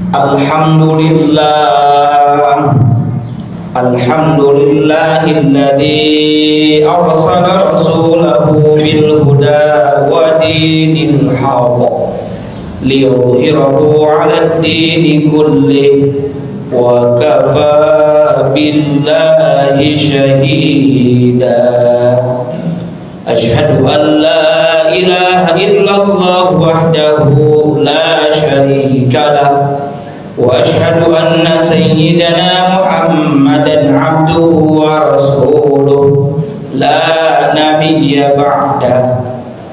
Alhamdulillah, alhamdulillahilladzi arsala rasulahu bil huda wa dinil haqq liyudhhirahu 'alad dini kullih wa kafa billahi shahida. Asyhadu an la ilaha illallah wahdahu la syarika lah wa asyhadu anna sayyidana Muhammadan abduhu wa rasuluh la nabiyya ba'dah.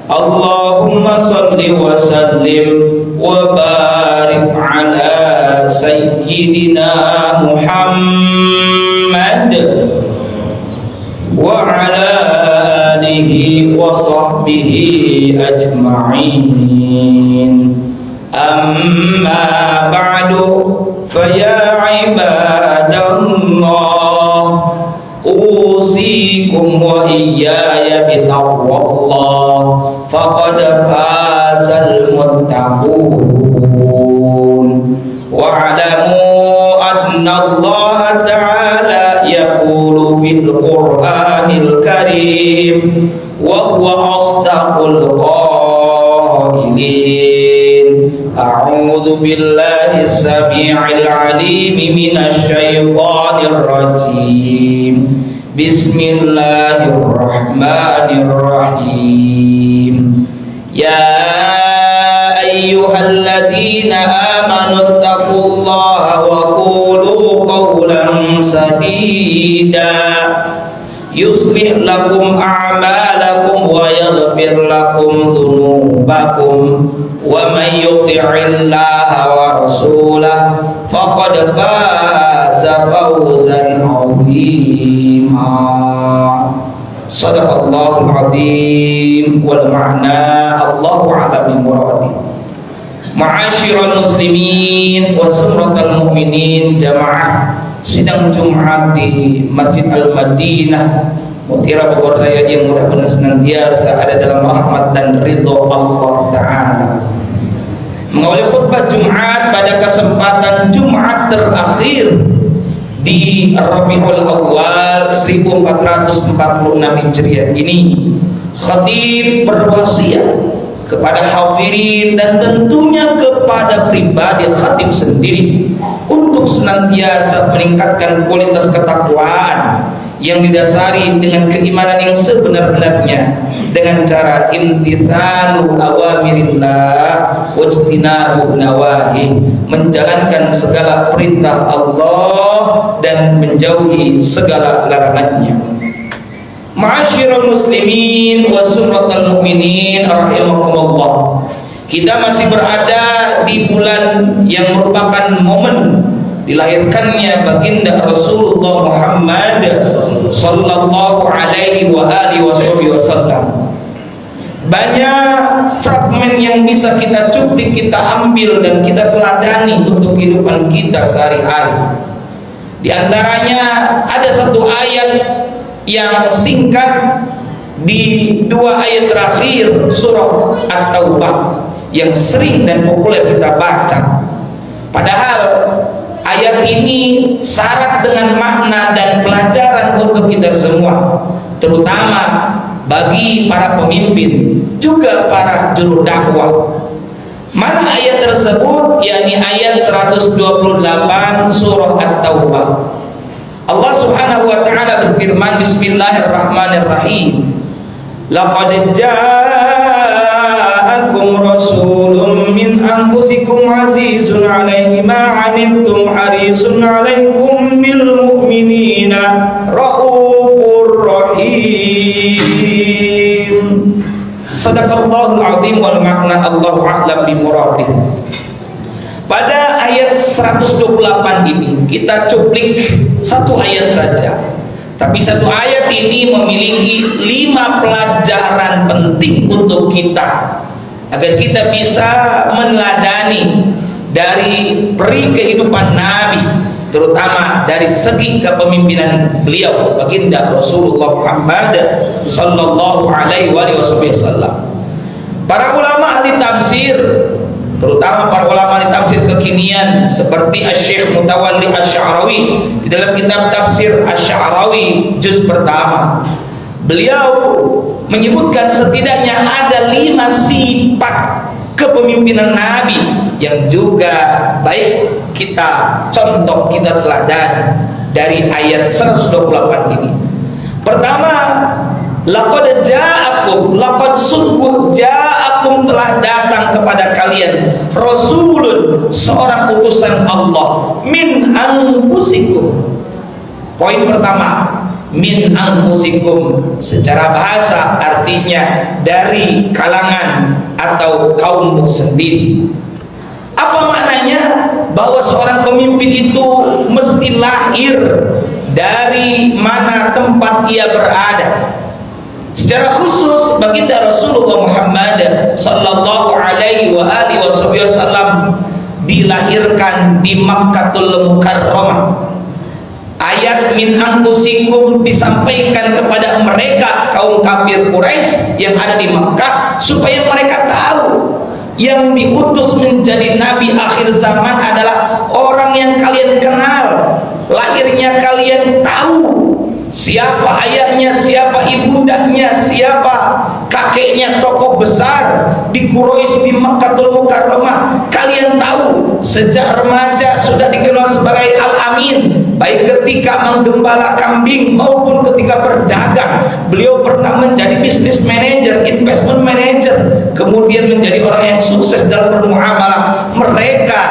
Allahumma salli wa sallim wa barik ala sayyidina Muhammad wa ala alihi wa sahbihi ajma'in. Amma ba'du, faya ibadallah, usikum wa iyaya bitaqwallah, faqad fazal muttaqun. Wa'lamu anna Allah ta'ala yaqulu fil Qur'anil Karim wa huwa asdaqul qailin. A'udzu billahi as-sami'il 'alim minasy syaithanir rajim. Bismillahirrahmanirrahim. Ya ayyuhalladzina amanu taqullaha wa qulu qawlan sadida yuslih lakum a'malakum wa yaghfir lakum dhunubakum wa man yuti'illaha wa rasulahu faqad faza fawzan 'azima. Shadaqallahul 'azim wal ma'na Allahu a'lam bi muradi. Ma'asyiral muslimin wa sumratal mu'minin, jamaah sidang Jumat di Masjid Al-Madinah Mutiara Bogor Raya yang mudah-mudahan senantiasa ada dalam rahmat dan ridho Allah Ta'ala. Mengawali khutbah Jumat pada kesempatan Jumat terakhir di Rabiul Awal 1446 Hijriah ini, khatib berwasiat kepada hadirin dan tentunya kepada pribadi khatib sendiri untuk senantiasa meningkatkan kualitas ketakwaan yang didasari dengan keimanan yang sebenar-benarnya dengan cara imtithalu awamirillah wajtinabu nawahi, menjalankan segala perintah Allah dan menjauhi segala larangannya. Ma'asyiral muslimin wa sumratal mu'minin rahimakumullah. Kita masih berada di bulan yang merupakan momen dilahirkannya baginda Rasulullah Muhammad sallallahu alaihi wa alihi wasallam. Banyak fragmen yang bisa kita cuplik, kita ambil dan kita teladani untuk kehidupan kita sehari-hari. Di antaranya ada satu ayat yang singkat di dua ayat terakhir surah At-Taubah yang sering dan populer kita baca. Padahal ayat ini syarat dengan makna dan pelajaran untuk kita semua, terutama bagi para pemimpin juga para juru dakwah. Mana ayat tersebut? Yakni ayat 128 surah At-Taubah. Allah Subhanahu wa ta'ala berfirman, bismillahirrahmanirrahim, laqad ja'akum rasulun min anfusikum azizun 'alaihi ma 'anittum harisun 'alaikum bil mu'minina raufur rahim. Shadaqallahul 'azim wal ma'na Allahu a'lam bi muradih. Pada ayat 128 ini kita cuplik satu ayat saja, tapi satu ayat ini memiliki 5 pelajaran penting untuk kita agar kita bisa meneladani dari peri kehidupan Nabi, terutama dari segi kepemimpinan beliau baginda Rasulullah Muhammad sallallahu alaihi wasallam. Para ulama ahli tafsir terutama para ulama di tafsir kekinian seperti Asy-Syaikh Mutawalli Asy-Sya'rawi di dalam kitab tafsir Asy-Sya'rawi juz pertama. Beliau menyebutkan setidaknya ada 5 sifat kepemimpinan Nabi yang juga baik kita contoh, kita teladani dari ayat 128 ini. Pertama, laqad sungguh ja'akum telah datang kepada kalian rasulun, seorang utusan Allah, min anfusikum. Poin pertama, min anfusikum secara bahasa artinya dari kalangan atau kaummu sendiri. Apa maknanya? Bahwa seorang pemimpin itu mesti lahir dari mana tempat ia berada. Secara khusus baginda Rasulullah Muhammad sallallahu alaihi wa alihi wasallam dilahirkan di Makkahul Mukarramah. Ayat min anfusikum disampaikan kepada mereka kaum kafir Quraisy yang ada di Makkah supaya mereka tahu yang diutus menjadi nabi akhir zaman adalah orang yang kalian kenal, lahirnya kalian tahu, siapa ayahnya, siapa ibundanya, siapa kakeknya, tokoh besar di Quraisy di Makkahul Mukarramah. Kalian tahu, sejak remaja sudah dikenal sebagai Al-Amin, baik ketika menggembala kambing maupun ketika berdagang. Beliau pernah menjadi business manager, investment manager, kemudian menjadi orang yang sukses dalam bermuamalah. Mereka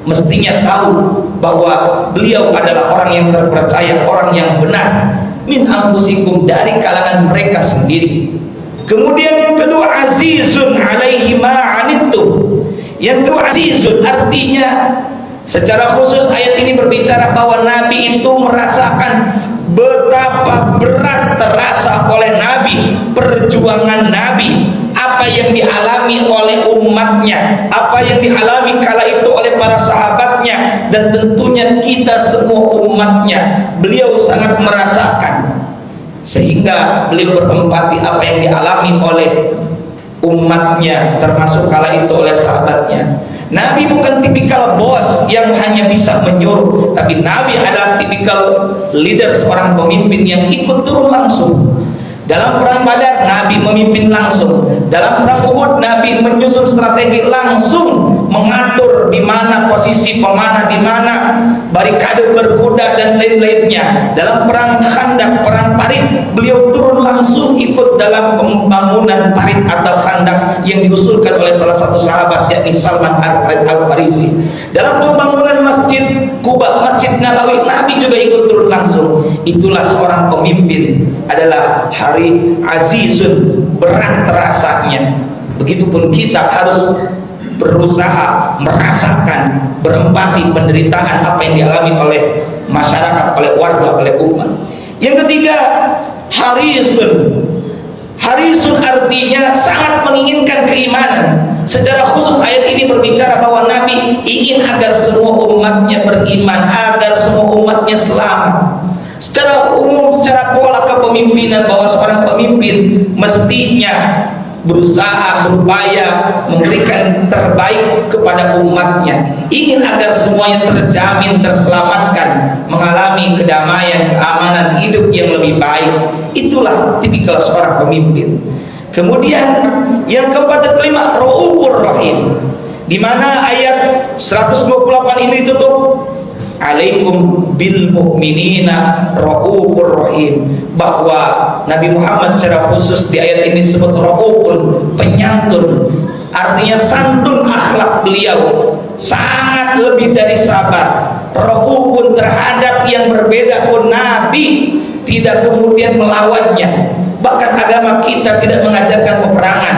mestinya tahu bahwa beliau adalah orang yang terpercaya, orang yang benar. Min anfusikum, dari kalangan mereka sendiri. Kemudian yang kedua, azizun alaihi ma anittum. Yang kedua, azizun artinya secara khusus ayat ini berbicara bahwa Nabi itu merasakan betapa berat terasa oleh Nabi perjuangan Nabi, apa yang dialami oleh umatnya, apa yang dialami kala itu oleh para sahabatnya, dan tentunya kita semua umatnya. Beliau sangat merasakan sehingga beliau berempati apa yang dialami oleh umatnya, termasuk kala itu oleh sahabatnya. Nabi bukan tipikal bos yang hanya bisa menyuruh, tapi Nabi adalah tipikal leader, seorang pemimpin yang ikut turun langsung. Dalam perang Badar Nabi memimpin langsung, dalam perang Uhud Nabi menyusun strategi langsung, mengatur di mana posisi pemanah, di mana barikade berkuda dan lain-lainnya. Dalam perang Khandaq, perang Parit, beliau turun langsung ikut dalam pembangunan parit atau khandak yang diusulkan oleh salah satu sahabat, yakni Salman Al-Farisi. Dalam pembangunan Masjid Quba, Masjid Nabawi, Nabi juga ikut turun langsung. Itulah seorang pemimpin, adalah azizun, berat terasanya. Begitupun kita harus berusaha merasakan, berempati penderitaan apa yang dialami oleh masyarakat, oleh warga, oleh umat. Yang ketiga, harisun. Harisun artinya sangat menginginkan keimanan. Secara khusus ayat ini berbicara bahwa Nabi ingin agar semua umatnya beriman, agar semua umatnya selamat. Secara umum, secara pola kepemimpinan, bahwa seorang pemimpin mestinya berusaha, berupaya memberikan terbaik kepada umatnya, ingin agar semuanya terjamin, terselamatkan, mengalami kedamaian, keamanan, hidup yang lebih baik. Itulah tipikal seorang pemimpin. Kemudian yang keempat dan kelima, Raufur Rahim, di mana ayat 128 ini ditutup, alaikum bil mu'minina raufur rahim, bahwa Nabi Muhammad secara khusus di ayat ini disebut raufun, penyantun, artinya santun akhlak beliau, sangat lebih dari sabar. Raufun terhadap yang berbeda pun Nabi tidak kemudian melawannya. Bahkan agama kita tidak mengajarkan peperangan.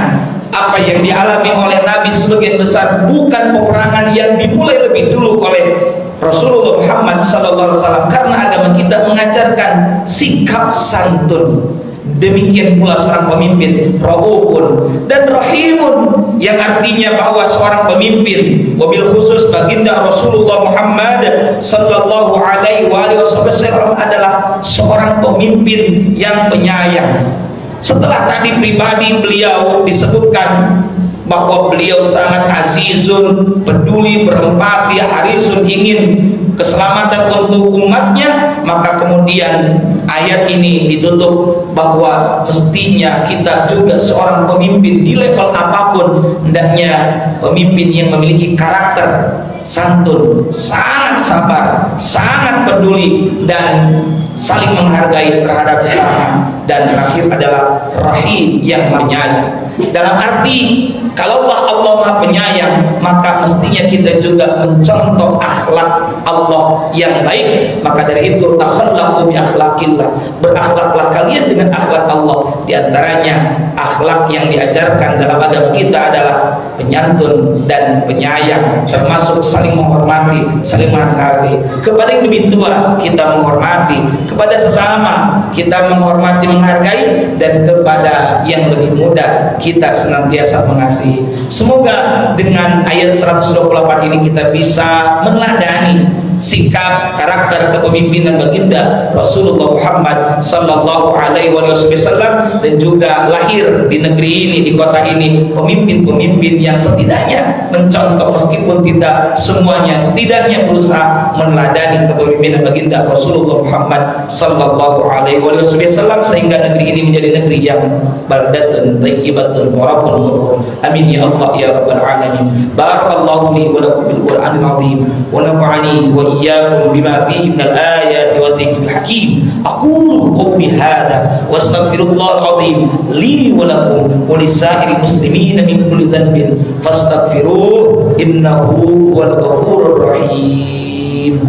Apa yang dialami oleh Nabi sebagian besar bukan peperangan yang dimulai lebih dulu oleh Rasulullah Muhammad SAW, karena agama kita mengajarkan sikap santun. Demikian pula seorang pemimpin, raufun dan rahimun, yang artinya bahwa seorang pemimpin, wabil khusus baginda Rasulullah Muhammad sallallahu alaihi wasallam, adalah seorang pemimpin yang penyayang. Setelah tadi pribadi beliau disebutkan bahwa beliau sangat azizun, peduli, berempati, harisun, ingin keselamatan untuk umatnya, maka kemudian ayat ini ditutup bahwa mestinya kita juga seorang pemimpin di level apapun, hendaknya pemimpin yang memiliki karakter santun, sangat sabar, sangat peduli, dan saling menghargai terhadap sesama, dan terakhir adalah rahim, yang penyayang. Dalam arti kalau Allah Maha Penyayang, maka mestinya kita juga mencontoh akhlak Allah yang baik. Maka dari itu takhallaqu bi akhlaqillah, berakhlaklah kalian dengan akhlak Allah. Di antaranya akhlak yang diajarkan dalam agama kita adalah penyantun dan penyayang, termasuk saling menghormati, saling menghargai. Kepada yang lebih tua kita menghormati, kepada sesama kita menghormati, menghargai, dan kepada yang lebih muda kita senantiasa mengasihi. Semoga dengan ayat 128 ini kita bisa meneladani sikap, karakter, kepemimpinan baginda Rasulullah Muhammad sallallahu alaihi wasallam, dan juga lahir di negeri ini, di kota ini, pemimpin-pemimpin yang setidaknya mencontoh, meskipun tidak semuanya, setidaknya berusaha meneladani kepemimpinan baginda Rasulullah Muhammad sallallahu alaihi wasallam, sehingga negeri ini menjadi negeri yang baldatun thayyibatun warabun ghafur. Amin ya Allah ya rabbal alamin. Barakallahu li wa lakum bil Qur'anil azim wa nafa'ani wa iyyakum bima fihi minal ayati wa dzikril hakim. Aqulu qawli hadza wa astaghfirullahal azim li wa lakum wa lisairil muslimin min kulli dhanbin fastaghfiruhu innahu huwal ghafurur rahim.